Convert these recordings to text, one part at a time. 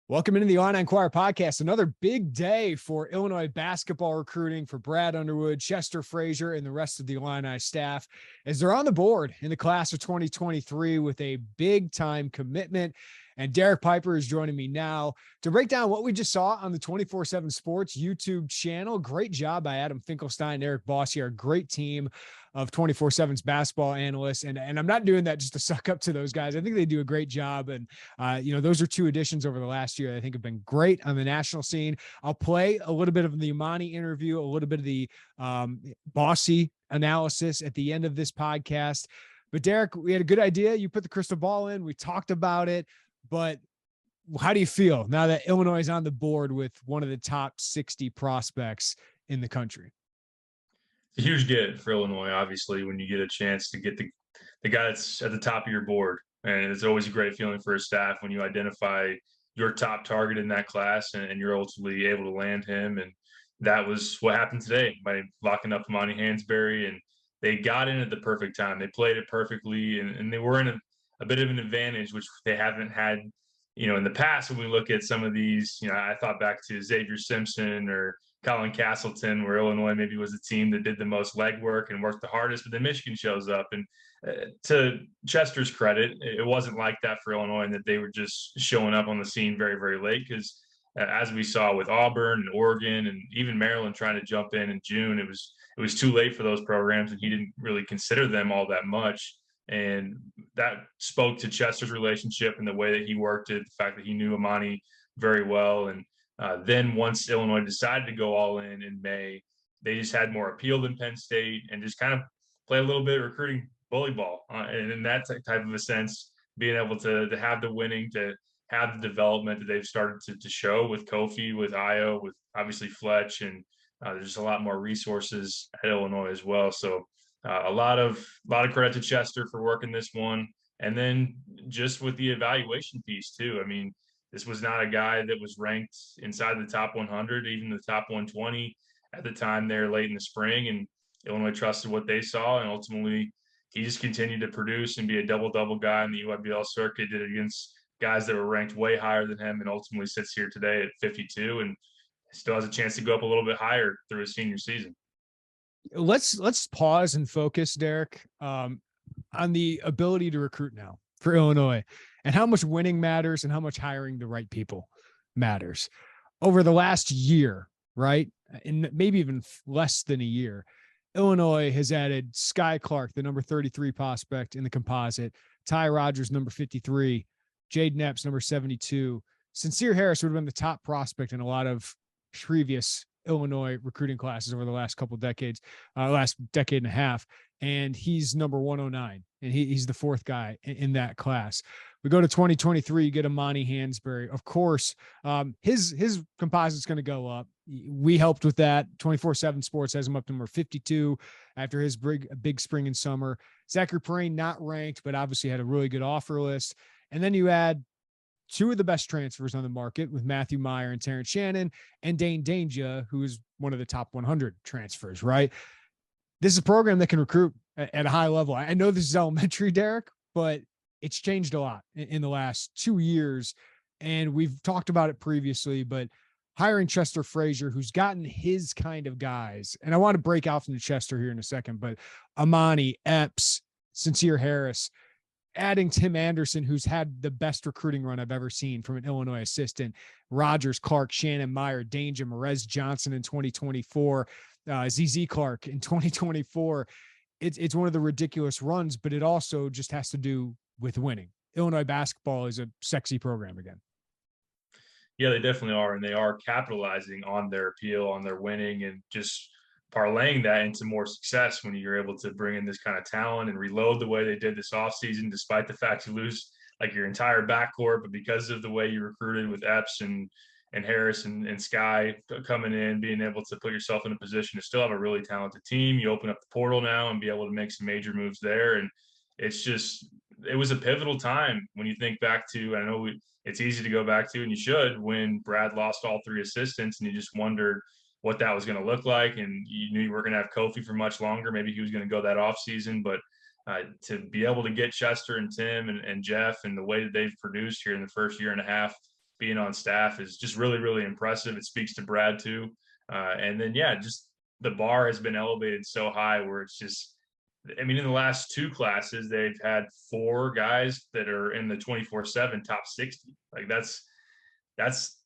Welcome into the Illini Inquirer podcast. Another big day for Illinois basketball recruiting for Brad Underwood, Chester Frazier, and the rest of the Illini staff as they're on the board in the class of 2023 with a big-time commitment. And Derek Piper is joining me now to break down what we just saw on the 24/7 Sports YouTube channel. Great job by Adam Finkelstein, Eric Bossy, our great team of 24/7's basketball analysts. And I'm not doing that just to suck up to those guys. I think they do a great job. And, those are two additions over the last year that I think have been great on the national scene. I'll play a little bit of the Amani interview, a little bit of the Bossy analysis at the end of this podcast. But Derek, we had a good idea. You put the crystal ball in. We talked about it. But how do you feel now that Illinois is on the board with one of the top 60 prospects in the country? It's a huge get for Illinois, obviously, when you get a chance to get the guy that's at the top of your board. And it's always a great feeling for a staff when you identify your top target in that class and you're ultimately able to land him. And that was what happened today by locking up Amani Hansberry. And they got in at the perfect time. They played it perfectly, and they were in a bit of an advantage, which they haven't had, in the past. When we look at some of these, I thought back to Xavier Simpson or Colin Castleton, where Illinois maybe was the team that did the most legwork and worked the hardest, but then Michigan shows up. And to Chester's credit, it wasn't like that for Illinois, and that they were just showing up on the scene very, very late. Because as we saw with Auburn and Oregon and even Maryland trying to jump in June, it was too late for those programs, and he didn't really consider them all that much. And that spoke to Chester's relationship and the way that he worked it, the fact that he knew Amani very well. And then once Illinois decided to go all in May, they just had more appeal than Penn State and just kind of play a little bit of recruiting bully ball. And in that type of a sense, being able to have the winning, to have the development that they've started to show with Kofi, with Io, with obviously Fletch, and there's a lot more resources at Illinois as well. So a lot of credit to Chester for working this one. And then just with the evaluation piece too. I mean, this was not a guy that was ranked inside the top 100, even the top 120 at the time there late in the spring. And Illinois trusted what they saw. And ultimately, he just continued to produce and be a double-double guy in the UIBL circuit, did it against guys that were ranked way higher than him, and ultimately sits here today at 52 and still has a chance to go up a little bit higher through his senior season. Let's pause and focus, Derek, on the ability to recruit now for Illinois and how much winning matters and how much hiring the right people matters. Over the last year, right, and maybe even less than a year, Illinois has added Sky Clark, the number 33 prospect in the composite, Ty Rogers, number 53, Jade Nepps, number 72. Sincere Harris would have been the top prospect in a lot of previous Illinois recruiting classes over the last couple of decades, last decade and a half. And he's number 109, and he's the fourth guy in that class. We go to 2023, you get Amani Hansberry. Of course, his composite's going to go up. We helped with that. 24/7 Sports has him up to number 52 after his big spring and summer. Zachary Perrine, not ranked, but obviously had a really good offer list. And then you add two of the best transfers on the market with Matthew Meyer and Terrence Shannon, and Dane Danger, who is one of the top 100 transfers, right? This is a program that can recruit at a high level. I know this is elementary, Derek, but it's changed a lot in the last 2 years. And we've talked about it previously, but hiring Chester Frazier, who's gotten his kind of guys, and I want to break out from the Chester here in a second, but Amani, Epps, Sincere Harris, adding Tim Anderson, who's had the best recruiting run I've ever seen from an Illinois assistant, Rogers, Clark, Shannon, Meyer, Danger, Merez Johnson in 2024, ZZ Clark in 2024. It's one of the ridiculous runs, but it also just has to do with winning. Illinois basketball is a sexy program again. Yeah, they definitely are. And they are capitalizing on their appeal, on their winning, and just parlaying that into more success when you're able to bring in this kind of talent and reload the way they did this offseason, despite the fact you lose like your entire backcourt. But because of the way you recruited with Epps and Harris and Sky coming in, being able to put yourself in a position to still have a really talented team, you open up the portal now and be able to make some major moves there. And it was a pivotal time when you think back to, I know it's easy to go back to, and you should, when Brad lost all three assistants and you just wondered what that was going to look like. And you knew you were going to have Kofi for much longer. Maybe he was going to go that off season, but to be able to get Chester and Tim and Jeff and the way that they've produced here in the first year and a half being on staff is just really, really impressive. It speaks to Brad too. And then, yeah, just the bar has been elevated so high where it's just, I mean, in the last two classes, they've had 4 guys that are in the 24/7 top 60. Like that's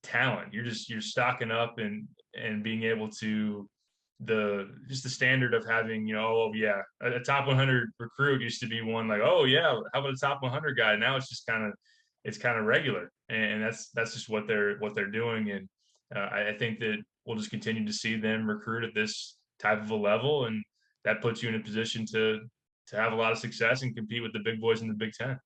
talent. You're stocking up and being able to just the standard of having, oh yeah, a top 100 recruit used to be one like, oh yeah, how about a top 100 guy? Now it's just kind of regular, and that's just what they're doing. And I think that we'll just continue to see them recruit at this type of a level, and that puts you in a position to have a lot of success and compete with the big boys in the Big Ten.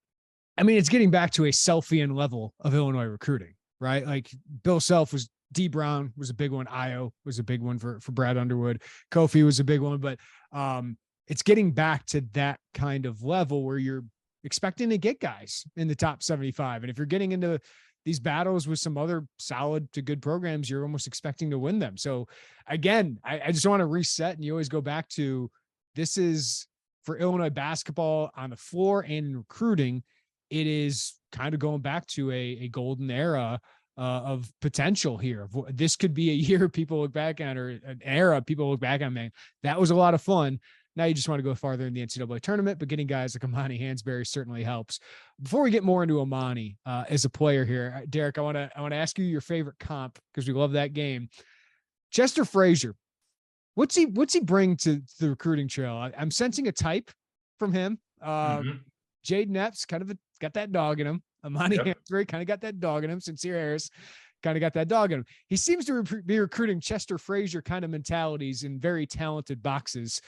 I mean, it's getting back to a Selfian level of Illinois recruiting, right? Like Bill Self was D Brown was a big one. Io was a big one for Brad Underwood. Kofi was a big one, but it's getting back to that kind of level where you're expecting to get guys in the top 75. And if you're getting into these battles with some other solid to good programs, you're almost expecting to win them. So again, I just want to reset, and you always go back to, this is for Illinois basketball on the floor and in recruiting. It is kind of going back to a golden era of potential here. This could be a year people look back on, or an era people look back on, man, that was a lot of fun. Now you just want to go farther in the NCAA tournament, but getting guys like Amani Hansberry certainly helps. Before we get more into Amani as a player here, Derek, I want to ask you your favorite comp, because we love that game. Chester Frazier, what's he bring to the recruiting trail? I'm sensing a type from him. Jaden Epps kind of got that dog in him. Amani Hansberry kind of got that dog in him. Sincere Harris kind of got that dog in him. He seems to be recruiting Chester Frazier kind of mentalities in very talented boxes.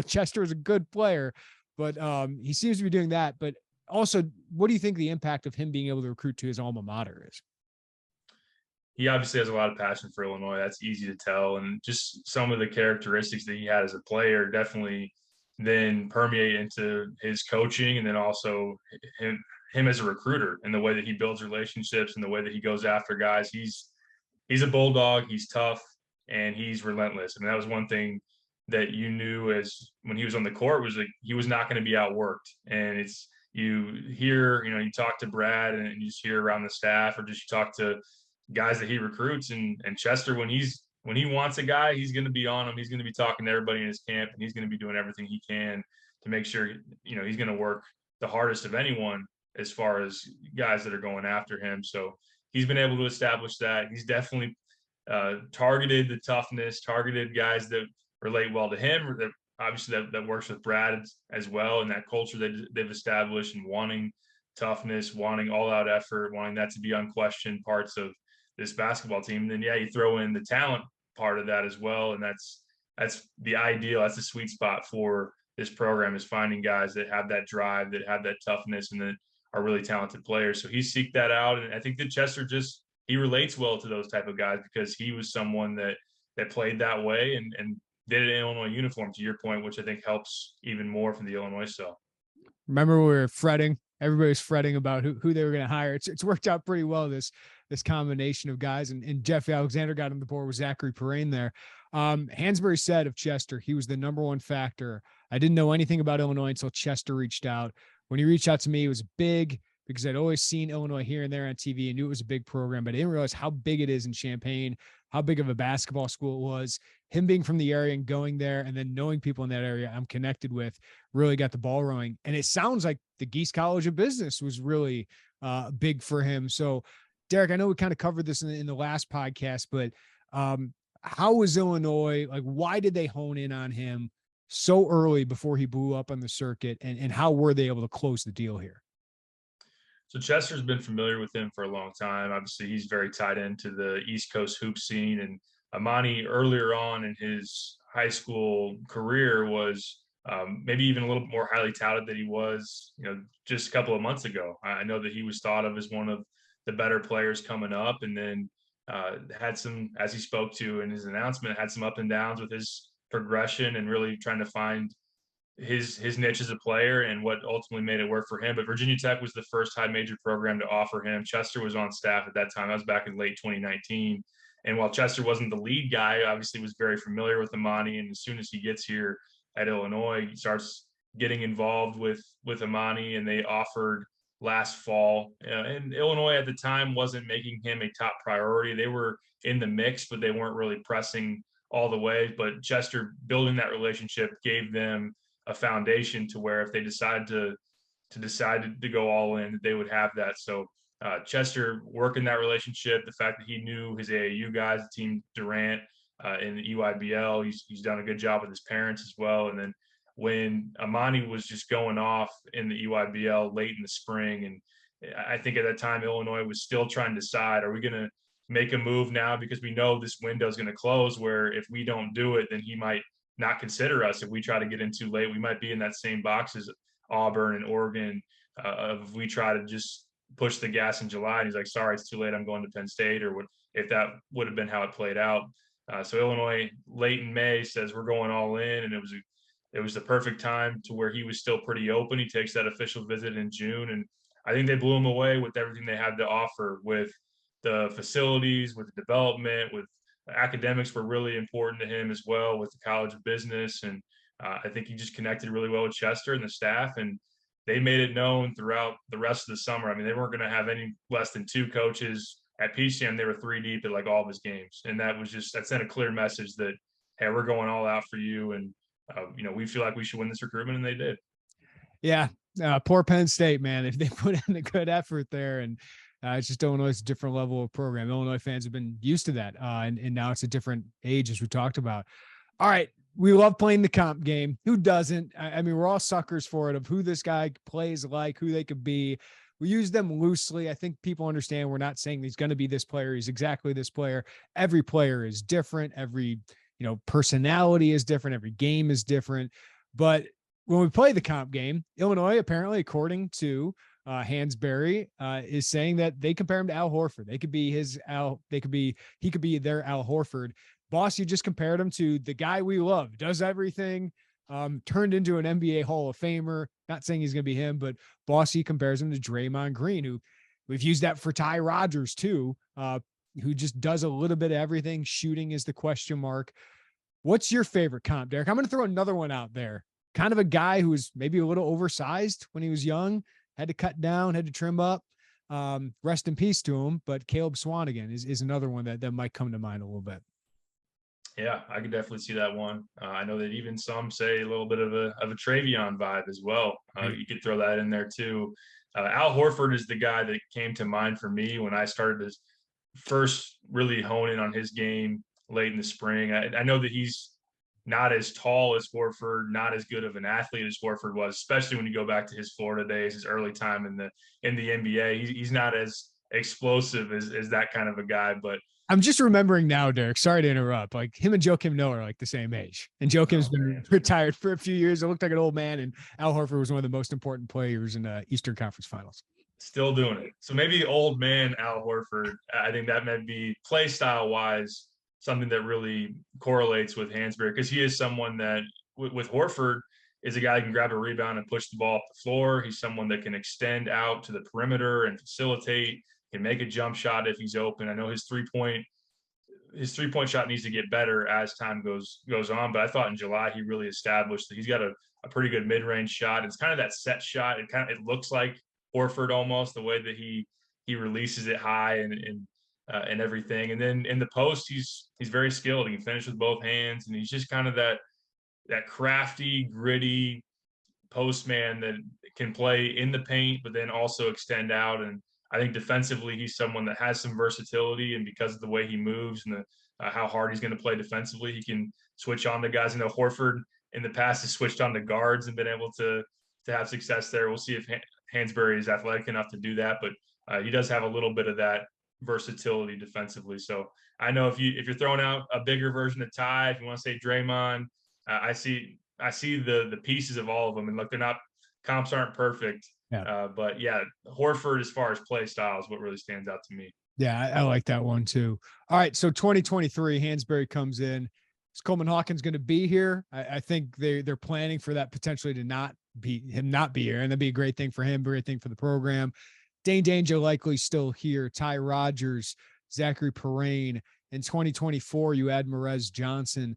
Chester is a good player, but he seems to be doing that. But also, what do you think the impact of him being able to recruit to his alma mater is? He obviously has a lot of passion for Illinois. That's easy to tell. And just some of the characteristics that he had as a player definitely then permeate into his coaching, and then also him as a recruiter, and the way that he builds relationships and the way that he goes after guys. He's a bulldog. He's tough, and he's relentless. I mean, that was one thing that you knew as when he was on the court, was like he was not going to be outworked. And it's, you hear, you talk to Brad, and you just hear around the staff, or just you talk to guys that he recruits, and Chester, when he wants a guy, he's going to be on him. He's going to be talking to everybody in his camp, and he's going to be doing everything he can to make sure, he's going to work the hardest of anyone as far as guys that are going after him. So he's been able to establish that. He's definitely targeted the toughness, targeted guys that relate well to him, that obviously that works with Brad as well, and that culture that they've established, and wanting toughness, wanting all out effort, wanting that to be unquestioned parts of this basketball team. And then, you throw in the talent part of that as well. And that's the ideal. That's the sweet spot for this program, is finding guys that have that drive, that have that toughness, and that are really talented players. So he seeked that out. And I think that Chester he relates well to those type of guys, because he was someone that played that way and did it in Illinois uniform, to your point, which I think helps even more from the Illinois stuff. Remember, we were fretting. Everybody was fretting about who they were going to hire. It's worked out pretty well, this combination of guys, and Jeff Alexander got on the board with Zachary Perrine there. Hansberry said of Chester, he was the number one factor. I didn't know anything about Illinois until Chester reached out. When he reached out to me, it was big, because I'd always seen Illinois here and there on TV and knew it was a big program, but I didn't realize how big it is in Champaign, how big of a basketball school it was. Him being from the area and going there, and then knowing people in that area I'm connected with, really got the ball rolling. And it sounds like the Geese College of Business was really big for him. So, Derek, I know we kind of covered this in the last podcast, but how was Illinois, like, why did they hone in on him so early before he blew up on the circuit, and how were they able to close the deal here? So Chester's been familiar with him for a long time. Obviously, he's very tied into the East Coast hoop scene. And Amani, earlier on in his high school career, was maybe even a little more highly touted than he was, just a couple of months ago. I know that he was thought of as one of the better players coming up, and then had some, as he spoke to in his announcement, had some up and downs with his progression, and really trying to find his niche as a player, and what ultimately made it work for him. But Virginia Tech was the first high major program to offer him. Chester was on staff at that time. That was back in late 2019. And while Chester wasn't the lead guy, obviously was very familiar with Amani. And as soon as he gets here at Illinois, he starts getting involved with Amani, and they offered last fall. And Illinois at the time wasn't making him a top priority. They were in the mix, but they weren't really pressing all the way. But Chester building that relationship gave them a foundation to where if they decide to go all in, they would have that. So Chester working that relationship, the fact that he knew his AAU guys, Team Durant in the EYBL, he's done a good job with his parents as well. And then when Amani was just going off in the EYBL late in the spring, and I think at that time Illinois was still trying to decide, are we going to make a move now because we know this window is going to close, where if we don't do it, then he might not consider us. If we try to get in too late, we might be in that same box as Auburn and Oregon. If we try to just push the gas in July, and he's like, sorry, it's too late, I'm going to Penn State, or what, if that would have been how it played out. So Illinois late in May says we're going all in, and it was the perfect time to where he was still pretty open. He takes that official visit in June, and I think they blew him away with everything they had to offer, with the facilities, with the development, with academics were really important to him as well, with the College of Business. And I think he just connected really well with Chester and the staff, and they made it known throughout the rest of the summer. I mean, they weren't going to have any less than 2 coaches at Peach Jam. They were 3 deep at like all of his games. And that sent a clear message that, hey, we're going all out for you. And, we feel like we should win this recruitment, and they did. Yeah. Poor Penn State, man. If they put in a good effort there, and it's just Illinois is a different level of program. Illinois fans have been used to that. And now it's a different age, as we talked about. All right. We love playing the comp game. Who doesn't? I mean, we're all suckers for it, of who this guy plays like, who they could be. We use them loosely. I think people understand we're not saying he's going to be this player. He's exactly this player. Every player is different. Every, personality is different. Every game is different. But when we play the comp game, Illinois, apparently, according to Hansberry, is saying that they compare him to Al Horford. He could be their Al Horford. Boss, you just compared him to the guy we love, does everything, turned into an NBA Hall of Famer. Not saying he's going to be him, but Bossy compares him to Draymond Green, who we've used that for Ty Rodgers too, who just does a little bit of everything. Shooting is the question mark. What's your favorite comp, Derek? I'm going to throw another one out there. Kind of a guy who was maybe a little oversized when he was young, had to cut down, had to trim up. Rest in peace to him. But Caleb Swanigan is another one that might come to mind a little bit. Yeah, I could definitely see that one. I know that even some say a little bit of a Travion vibe as well. You could throw that in there too. Al Horford is the guy that came to mind for me when I started to first really hone in on his game late in the spring. I know that he's not as tall as Horford, not as good of an athlete as Horford was, especially when you go back to his Florida days, his early time in the NBA. He's not as explosive as that kind of a guy, but I'm just remembering now, Derek, sorry to interrupt, like him and Joakim Noah are like the same age, and Joakim's been retired for a few years. It looked like an old man, and Al Horford was one of the most important players in the Eastern Conference Finals. Still doing it. So maybe old man Al Horford, I think that might be play style wise something that really correlates with Hansberry, because he is someone that with Horford is a guy who can grab a rebound and push the ball off the floor. He's someone that can extend out to the perimeter and facilitate, can make a jump shot if he's open. I know his three-point shot needs to get better as time goes on, but I thought in July he really established that he's got a pretty good mid-range shot. It's kind of that set shot. It looks like Horford almost, the way that he releases it high and everything. And then in the post, he's very skilled. He can finish with both hands, and he's just kind of that crafty, gritty post man that can play in the paint, but then also extend out. And I think defensively, he's someone that has some versatility, and because of the way he moves and how hard he's going to play defensively, he can switch on to guys. I know Horford in the past has switched on to guards and been able to have success there. We'll see if Hansberry is athletic enough to do that, but he does have a little bit of that versatility defensively. So I know if you're throwing out a bigger version of Ty, if you want to say Draymond, I see the pieces of all of them, and look, comps aren't perfect. Yeah. But yeah, Horford, as far as play style, is what really stands out to me. Yeah, I like that one too. All right, so 2023, Hansberry comes in. Is Coleman Hawkins going to be here? I think they're planning for that potentially to not be here, and that'd be a great thing for him, great thing for the program. Dane Danger likely still here. Ty Rodgers, Zachary Perrine. In 2024, you add Merez Johnson.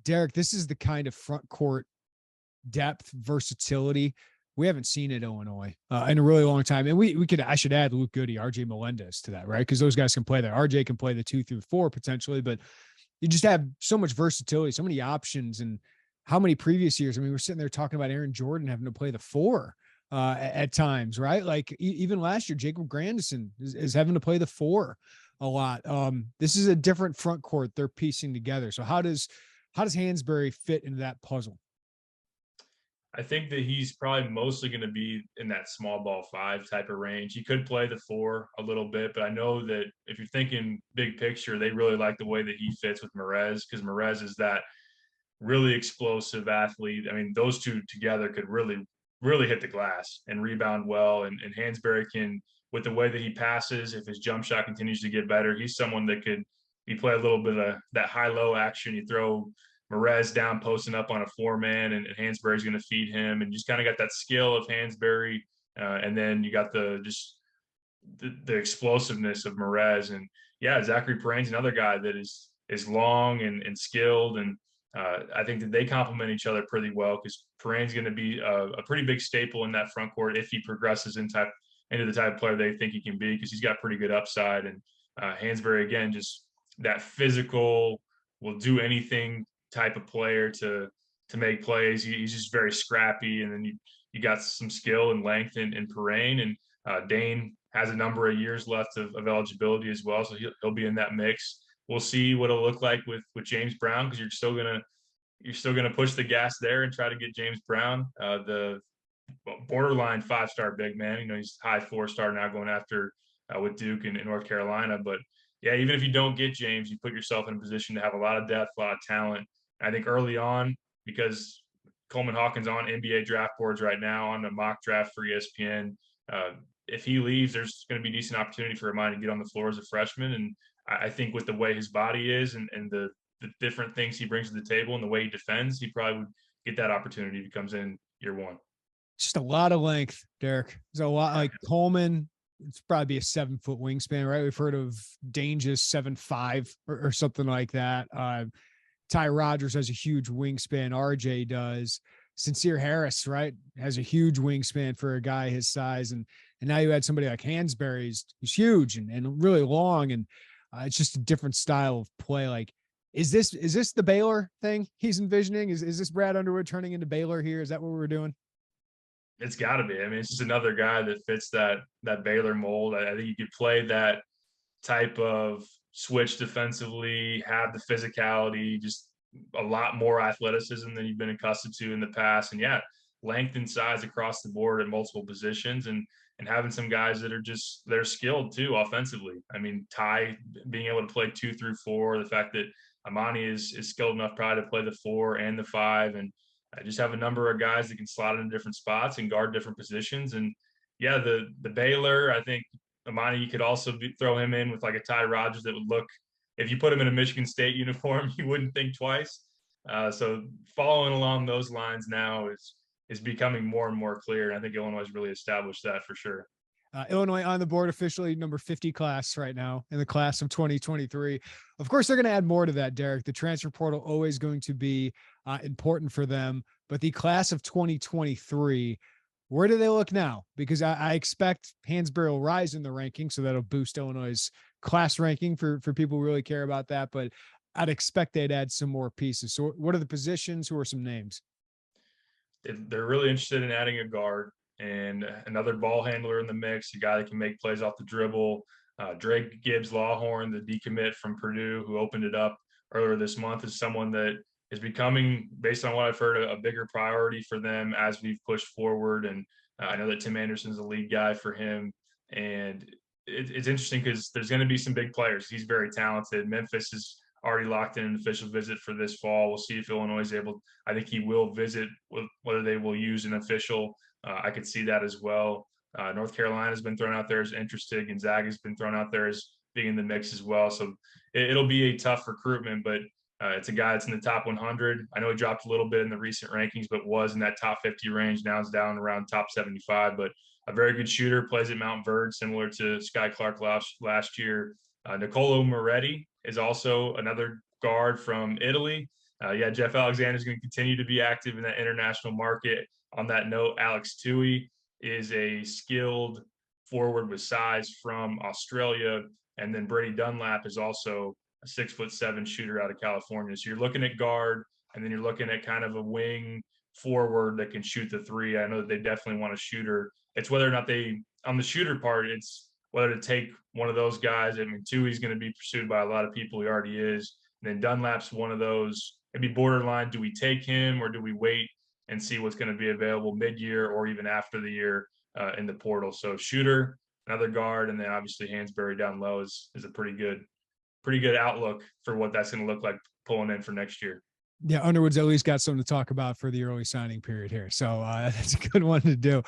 Derek, this is the kind of front court depth, versatility we haven't seen at Illinois in a really long time. And I should add Luke Goody, RJ Melendez to that, right? Because those guys can play there. RJ can play the 2 through 4 potentially, but you just have so much versatility, so many options. And how many previous years? I mean, we're sitting there talking about Aaron Jordan having to play the 4 at times, right? Like even last year, Jacob Grandison is having to play the 4 a lot. This is a different front court they're piecing together. So how does Hansberry fit into that puzzle? I think that he's probably mostly going to be in that small ball 5 type of range. He could play the 4 a little bit, but I know that if you're thinking big picture, they really like the way that he fits with Merez, because Merez is that really explosive athlete. I mean, those two together could really, really hit the glass and rebound well. And Hansberry can, with the way that he passes, if his jump shot continues to get better, he's someone that could, you play a little bit of that high-low action, you throw Merez down posting up on a 4-man, and Hansberry's going to feed him, and just kind of got that skill of Hansberry, and then you got the explosiveness of Merez, and yeah, Zachary Perrine's another guy that is long and skilled, and I think that they complement each other pretty well, because Perrine's going to be a pretty big staple in that front court if he progresses into the type of player they think he can be, because he's got pretty good upside, and Hansberry again, just that physical, will do anything type of player to make plays. He's just very scrappy, and then you got some skill and length in Perrine, and Dane has a number of years left of eligibility as well, so he'll be in that mix. We'll see what it'll look like with James Brown, because you're still gonna push the gas there and try to get James Brown, the borderline 5-star big man. You know, he's high 4-star now, going after with Duke and North Carolina, but yeah, even if you don't get James, you put yourself in a position to have a lot of depth, a lot of talent. I think early on, because Coleman Hawkins on NBA draft boards right now, on the mock draft for ESPN, if he leaves, there's going to be decent opportunity for Amani to get on the floor as a freshman. And I think with the way his body is, and the different things he brings to the table and the way he defends, he probably would get that opportunity if he comes in year 1. Just a lot of length, Derek. There's a lot, like Coleman. It's probably a 7-foot wingspan, right? We've heard of Dange's 7'5" or something like that. Ty Rodgers has a huge wingspan. RJ does. Sincere Harris, right, has a huge wingspan for a guy his size. And now you had somebody like Hansberry, who's huge and really long. And it's just a different style of play. Like, is this the Baylor thing he's envisioning? Is this Brad Underwood turning into Baylor here? Is that what we're doing? It's got to be. I mean, it's just another guy that fits that Baylor mold. I think you could play that type of switch defensively, have the physicality, just a lot more athleticism than you've been accustomed to in the past. And yeah, length and size across the board at multiple positions, and having some guys that are they're skilled too offensively. I mean, Ty being able to play 2 through 4, the fact that Amani is skilled enough probably to play the 4 and the 5, and I just have a number of guys that can slot into different spots and guard different positions. And yeah, the Baylor, I think Amani, you could also throw him in with like a Ty Rodgers that would look, if you put him in a Michigan State uniform, you wouldn't think twice. So following along those lines now is becoming more and more clear. And I think Illinois has really established that for sure. Illinois on the board, officially number 50 class right now in the class of 2023. Of course, they're going to add more to that, Derek. The transfer portal always going to be important for them, but the class of 2023, where do they look now? Because I expect Hansberry will rise in the ranking, so that'll boost Illinois' class ranking for people who really care about that. But I'd expect they'd add some more pieces. So what are the positions? Who are some names? They're really interested in adding a guard and another ball handler in the mix, a guy that can make plays off the dribble. Drake Gibbs Lawhorn, the decommit from Purdue, who opened it up earlier this month, is someone that is becoming, based on what I've heard, a bigger priority for them as we've pushed forward. And I know that Tim Anderson's the lead guy for him. And it's interesting because there's going to be some big players. He's very talented. Memphis is already locked in an official visit for this fall. We'll see if Illinois is able. I think he will visit, whether they will use an official. I could see that as well. North Carolina has been thrown out there as interested. Gonzaga has been thrown out there as being in the mix as well. So it'll be a tough recruitment, but it's a guy that's in the top 100. I know he dropped a little bit in the recent rankings, but was in that top 50 range. Now it's down around top 75, but a very good shooter, plays at Mount Verde, similar to Sky Clark last year. Nicolo Moretti is also another guard from Italy. Yeah, Jeff Alexander is going to continue to be active in that international market. on that note, Alex Tui is a skilled forward with size from Australia. And then Brady Dunlap is also a 6'7" shooter out of California. So you're looking at guard, and then you're looking at kind of a wing forward that can shoot the three. I know that they definitely want a shooter. It's whether or not they, on the shooter part, it's whether to take one of those guys. I mean, Tui's going to be pursued by a lot of people. He already is. And then Dunlap's one of those. It'd be borderline. Do we take him, or do we wait and see what's going to be available mid-year or even after the year in the portal? So shooter, another guard, and then obviously Hansberry down low is a pretty good outlook for what that's going to look like pulling in for next year. Yeah, Underwood's at least got something to talk about for the early signing period here. So that's a good one to do.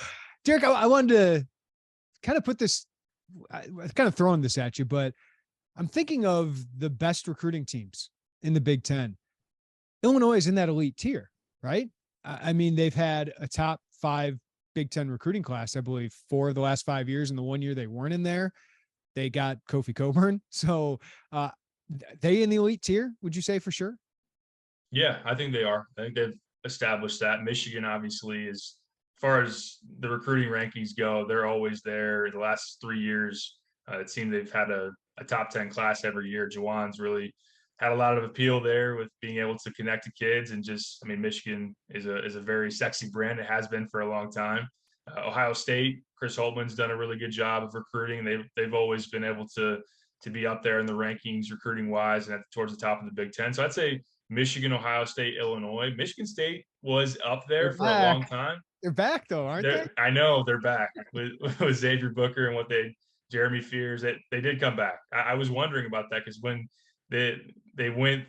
Derek, I wanted to kind of put this, kind of throwing this at you, but I'm thinking of the best recruiting teams in the Big Ten. Illinois is in that elite tier, right? I mean, they've had a top 5 Big Ten recruiting class, I believe, 4 of the last 5 years. And the 1 year they weren't in there, they got Kofi Coburn. So they in the elite tier, would you say for sure? Yeah, I think they are. I think they've established that. Michigan, obviously, is, as far as the recruiting rankings go, they're always there. The last 3 years, it seems they've had a top 10 class every year. Jawan's really had a lot of appeal there with being able to connect to kids, and just, I mean, Michigan is a very sexy brand. It has been for a long time. Ohio State, Chris Holtman's done a really good job of recruiting. They've always been able to be up there in the rankings recruiting wise and towards the top of the Big Ten. So I'd say Michigan, Ohio State, Illinois. Michigan State was up there for a long time. They're back though, aren't they? I know they're back with Xavier Booker and Jeremy Fears. They did come back. I was wondering about that because when they went,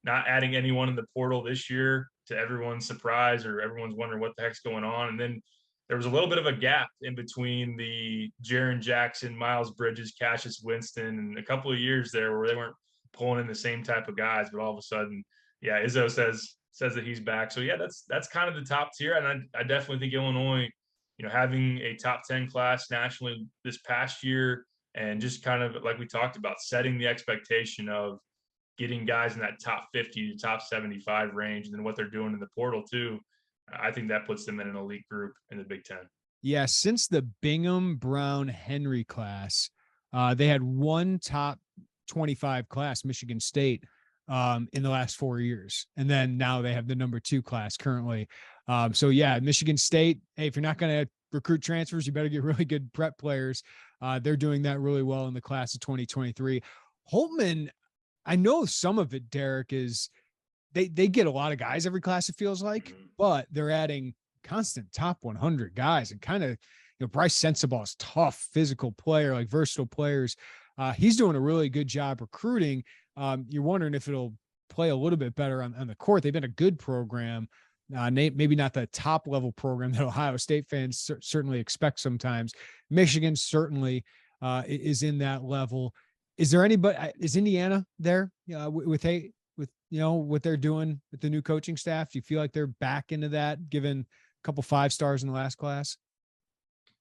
not adding anyone in the portal this year, to everyone's surprise, or everyone's wondering what the heck's going on. And then there was a little bit of a gap in between the Jaren Jackson, Miles Bridges, Cassius Winston, and a couple of years there where they weren't pulling in the same type of guys. But all of a sudden, yeah, Izzo says that he's back. So yeah, that's kind of the top tier. And I definitely think Illinois, having a top 10 class nationally this past year, and just kind of like we talked about, setting the expectation of getting guys in that top 50 to top 75 range, and then what they're doing in the portal too, I think that puts them in an elite group in the Big Ten. Yeah, since the Bingham, Brown, Henry class, they had one top 25 class, Michigan State, in the last 4 years. And then now they have the number 2 class currently. So yeah, Michigan State, hey, if you're not going to recruit transfers, you better get really good prep players. They're doing that really well in the class of 2023. Holtman, I know some of it, Derek, is they get a lot of guys every class, it feels like, but they're adding constant top 100 guys, and kind of, Bryce Sensabaugh's tough physical player, like versatile players. He's doing a really good job recruiting. You're wondering if it'll play a little bit better on the court. They've been a good program, maybe not the top level program that Ohio State fans certainly expect sometimes. Michigan certainly is in that level. Is there anybody? Is Indiana there? With what they're doing with the new coaching staff? Do you feel like they're back into that, given a couple 5 stars in the last class?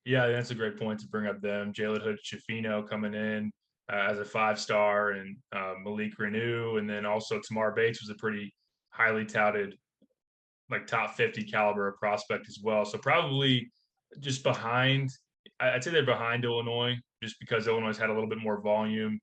Yeah, that's a great point to bring up them. Jalen Hood-Schifino coming in as a 5-star, and Malik Renew, and then also Tamar Bates was a pretty highly touted, like top 50 caliber prospect as well. So probably just behind. I'd say they're behind Illinois, just because Illinois had a little bit more volume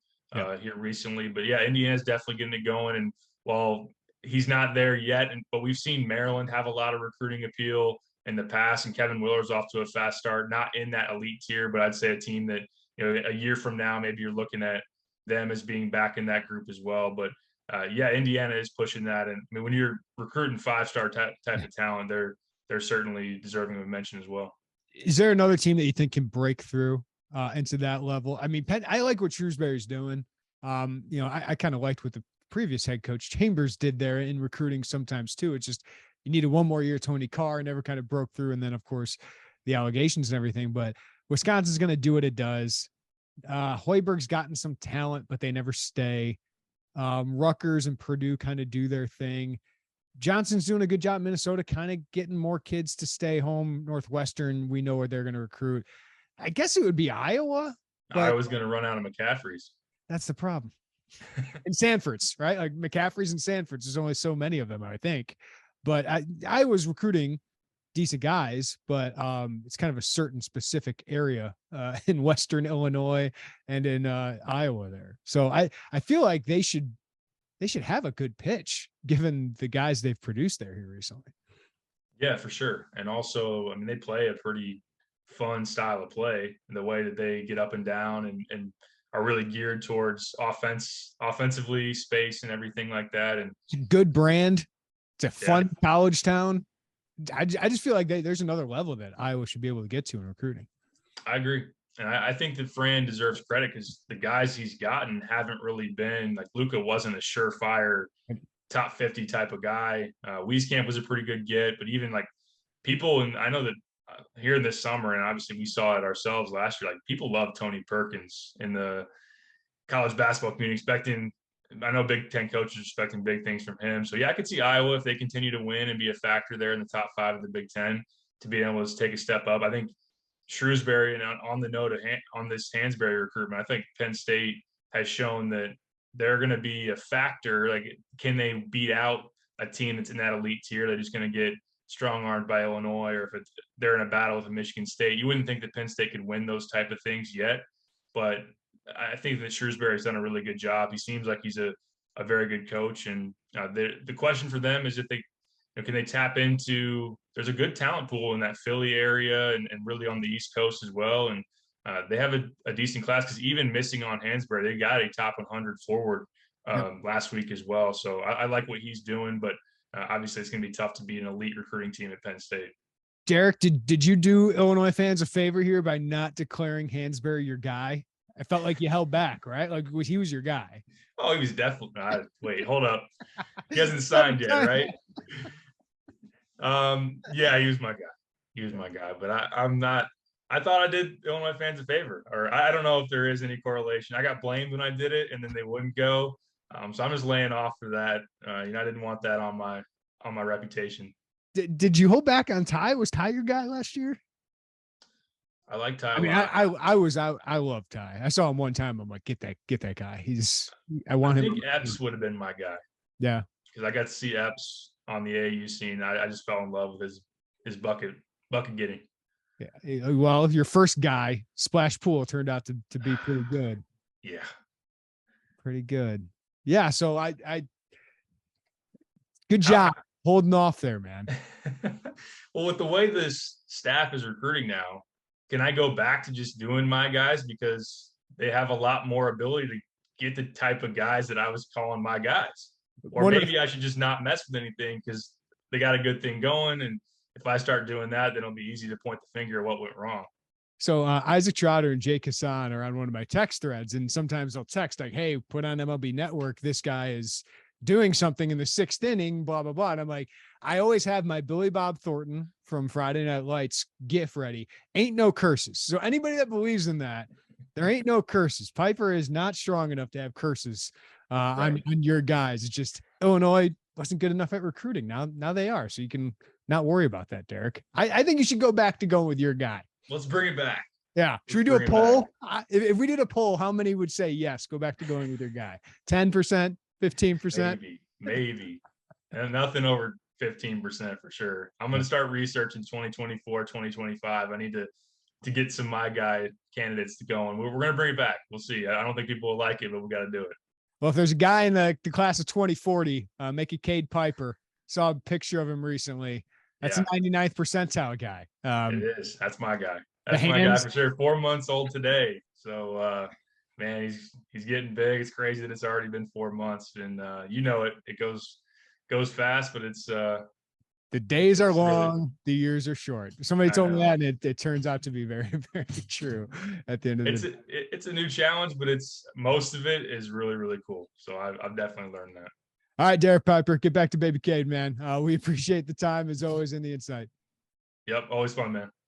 here recently. But yeah, Indiana's definitely getting it going. And while he's not there yet, but we've seen Maryland have a lot of recruiting appeal in the past, and Kevin Willer's off to a fast start, not in that elite tier, but I'd say a team that, a year from now, maybe you're looking at them as being back in that group as well. But yeah, Indiana is pushing that. And I mean, when you're recruiting 5-star type of talent, they're certainly deserving of a mention as well. Is there another team that you think can break through into that level? I mean, I like what Shrewsbury's doing. I kind of liked what the previous head coach Chambers did there in recruiting sometimes too. It's just, you needed one more year. Tony Carr never kind of broke through. And then of course the allegations and everything, but Wisconsin's going to do what it does. Hoiberg's gotten some talent, but they never stay. Rutgers and Purdue kind of do their thing. Johnson's doing a good job in Minnesota, kind of getting more kids to stay home. Northwestern, we know where they're going to recruit. I guess it would be Iowa. Iowa's going to run out of McCaffrey's. That's the problem. And Sanford's, right? Like McCaffrey's and Sanford's. There's only so many of them, I think. But I was recruiting decent guys, but it's kind of a certain specific area in Western Illinois and in Iowa there. So I feel like they should have a good pitch given the guys they've produced there here recently. Yeah, for sure. And also, I mean, they play a pretty fun style of play, the way that they get up and down and are really geared towards offensively, space and everything like that. And it's a good brand. It's a fun college town. I just feel like there's another level that Iowa should be able to get to in recruiting. I agree. And I think that Fran deserves credit because the guys he's gotten haven't really been like Luka wasn't a surefire top 50 type of guy. Wieskamp was a pretty good get, but even like people, and I know that here in this summer, and obviously we saw it ourselves last year, like people love Tony Perkins in the college basketball community, I know Big Ten coaches are expecting big things from him. So yeah, I could see Iowa, if they continue to win and be a factor there in the top 5 of the Big Ten, to be able to take a step up. I think Shrewsbury, and on the note of on this Hansberry recruitment, I think Penn State has shown that they're going to be a factor. Like, can they beat out a team that's in that elite tier? They're just going to get strong-armed by Illinois, or if they're in a battle with Michigan State. You wouldn't think that Penn State could win those type of things yet, but I think that Shrewsbury's done a really good job. He seems like he's a very good coach, and the question for them is if they can they tap into. There's a good talent pool in that Philly area and really on the East Coast as well, and they have a decent class because even missing on Hansberry, they got a top 100 forward last week as well. So I like what he's doing, but obviously it's going to be tough to be an elite recruiting team at Penn State. Derek, did you do Illinois fans a favor here by not declaring Hansberry your guy? I felt like you held back, right? Like he was your guy. Oh, he was definitely. Wait, hold up. He hasn't signed yet, right? Yeah, he was my guy. He was my guy, but I'm not. I thought I did Illinois fans a favor, or I don't know if there is any correlation. I got blamed when I did it, and then they wouldn't go. So I'm just laying off for that. I didn't want that on my reputation. Did you hold back on Ty? Was Ty your guy last year? I like Ty. I mean, I love Ty. I saw him one time. I'm like, get that guy. I think Epps would have been my guy. Yeah, because I got to see Epps on the AAU scene. I just fell in love with his bucket getting. Yeah. Well, your first guy, Splash Pool, turned out to be pretty good. Yeah. Pretty good. Yeah. So I good job holding off there, man. Well, with the way this staff is recruiting now, can I go back to just doing my guys because they have a lot more ability to get the type of guys that I was calling my guys? Or maybe I should just not mess with anything because they got a good thing going. And if I start doing that, then it'll be easy to point the finger at what went wrong. So Isaac Trotter and Jake Hassan are on one of my text threads, and sometimes I'll text like, hey, put on MLB Network. This guy is doing something in the 6th inning, blah, blah, blah. And I'm like, I always have my Billy Bob Thornton from Friday Night Lights gif ready. Ain't no curses. So anybody that believes in that, there ain't no curses. Piper is not strong enough to have curses on your guys. It's just Illinois wasn't good enough at recruiting. Now they are. So you can not worry about that, Derek. I think you should go back to going with your guy. Let's bring it back. Yeah. Should we do a poll? If we did a poll, how many would say yes, go back to going with your guy? 10%, 15%? Maybe. And nothing over 15% for sure. I'm going to start researching 2024, 2025. I need to get some my guy candidates to go, and we're going to bring it back. We'll see. I don't think people will like it, but we got to do it. Well, if there's a guy in the class of 2040, make it Cade Piper. Saw a picture of him recently. That's a 99th percentile guy. It is. That's my guy. That's my guy for sure. 4 months old today. So, man, he's getting big. It's crazy that it's already been 4 months, and it goes fast, but it's the days are long, the years are short. Somebody told me that, and it turns out to be very, very true at the end of the day. It's a new challenge, but most of it is really, really cool. So I've definitely learned that. All right, Derek Piper, get back to Baby Cade, man. We appreciate the time as always and the insight. Yep, always fun, man.